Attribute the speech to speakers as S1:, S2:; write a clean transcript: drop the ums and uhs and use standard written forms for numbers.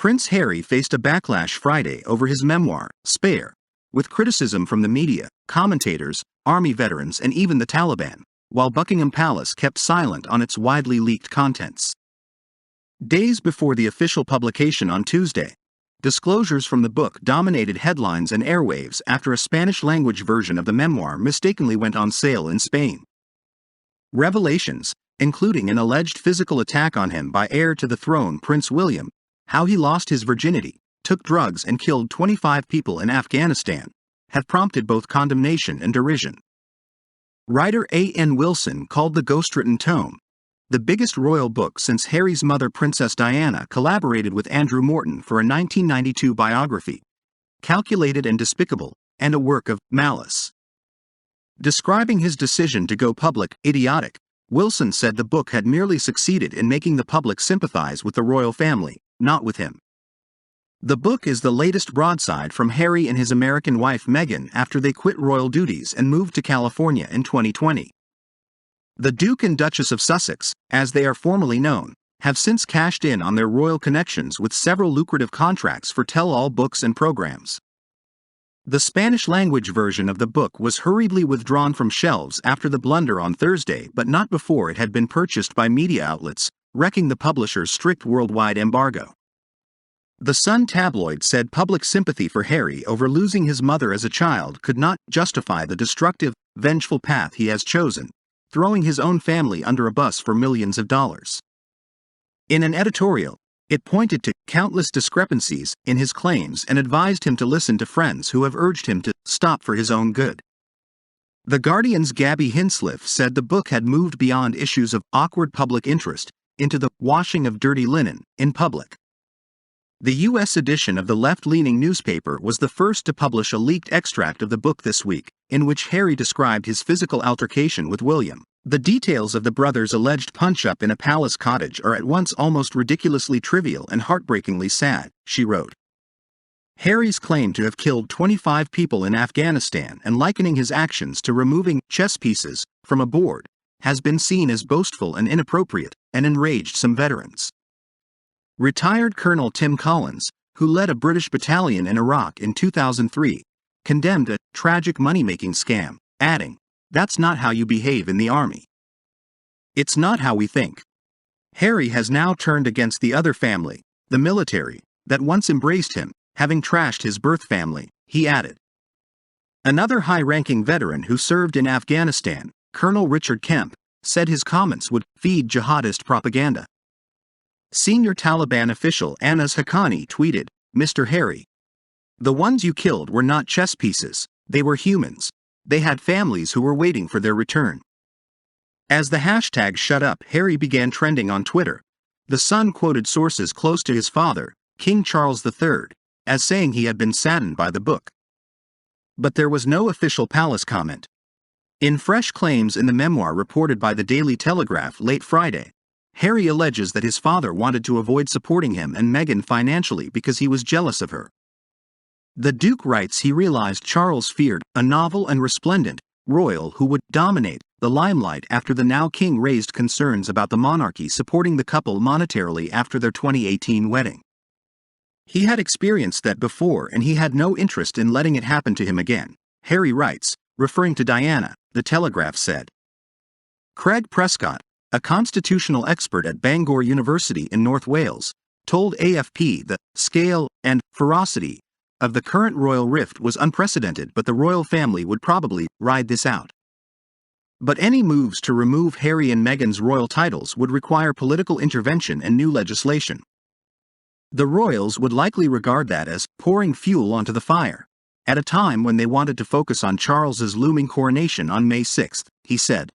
S1: Prince Harry faced a backlash Friday over his memoir, Spare, with criticism from the media, commentators, army veterans and even the Taliban, while Buckingham Palace kept silent on its widely leaked contents. Days before the official publication on Tuesday, disclosures from the book dominated headlines and airwaves after a Spanish-language version of the memoir mistakenly went on sale in Spain. Revelations, including an alleged physical attack on him by heir to the throne Prince William, how he lost his virginity, took drugs and killed 25 people in Afghanistan, have prompted both condemnation and derision. Writer A.N. Wilson called the ghostwritten tome the biggest royal book since Harry's mother Princess Diana collaborated with Andrew Morton for a 1992 biography, calculated and despicable, and a work of malice. Describing his decision to go public, idiotic, Wilson said the book had merely succeeded in making the public sympathize with the royal family, not with him. The book is the latest broadside from Harry and his American wife Meghan after they quit royal duties and moved to California in 2020. The Duke and Duchess of Sussex, as they are formally known, have since cashed in on their royal connections with several lucrative contracts for tell-all books and programs. The Spanish-language version of the book was hurriedly withdrawn from shelves after the blunder on Thursday, but not before it had been purchased by media outlets, wrecking the publisher's strict worldwide embargo. The Sun tabloid said public sympathy for Harry over losing his mother as a child could not justify the destructive, vengeful path he has chosen, throwing his own family under a bus for millions of dollars. In an editorial, it pointed to countless discrepancies in his claims and advised him to listen to friends who have urged him to stop for his own good. The Guardian's Gabby Hinsliff said the book had moved beyond issues of awkward public interest into the washing of dirty linen in public. The U.S. edition of the left-leaning newspaper was the first to publish a leaked extract of the book this week, in which Harry described his physical altercation with William. The details of the brothers' alleged punch-up in a palace cottage are at once almost ridiculously trivial and heartbreakingly sad, she wrote. Harry's claim to have killed 25 people in Afghanistan and likening his actions to removing chess pieces from a board has been seen as boastful and inappropriate, and enraged some veterans. Retired Colonel Tim Collins, who led a British battalion in Iraq in 2003, condemned a tragic money-making scam, adding, "That's not how you behave in the army. It's not how we think." Harry has now turned against the other family, the military, that once embraced him, having trashed his birth family, he added. Another high-ranking veteran who served in Afghanistan, Colonel Richard Kemp, said his comments would feed jihadist propaganda. Senior Taliban official Anas Haqqani tweeted, "Mr. Harry, the ones you killed were not chess pieces, they were humans. They had families who were waiting for their return." As the hashtag #ShutUpHarry began trending on Twitter, The Sun quoted sources close to his father, King Charles III, as saying he had been saddened by the book. But there was no official palace comment. In fresh claims in the memoir reported by the Daily Telegraph late Friday, Harry alleges that his father wanted to avoid supporting him and Meghan financially because he was jealous of her. The Duke writes he realized Charles feared a novel and resplendent royal who would dominate the limelight after the now king raised concerns about the monarchy supporting the couple monetarily after their 2018 wedding. He had experienced that before and he had no interest in letting it happen to him again, Harry writes, referring to Diana, the Telegraph said. Craig Prescott, a constitutional expert at Bangor University in North Wales, told AFP the scale and ferocity of the current royal rift was unprecedented, but the royal family would probably ride this out. But any moves to remove Harry and Meghan's royal titles would require political intervention and new legislation. The royals would likely regard that as pouring fuel onto the fire, at a time when they wanted to focus on Charles's looming coronation on May 6, he said.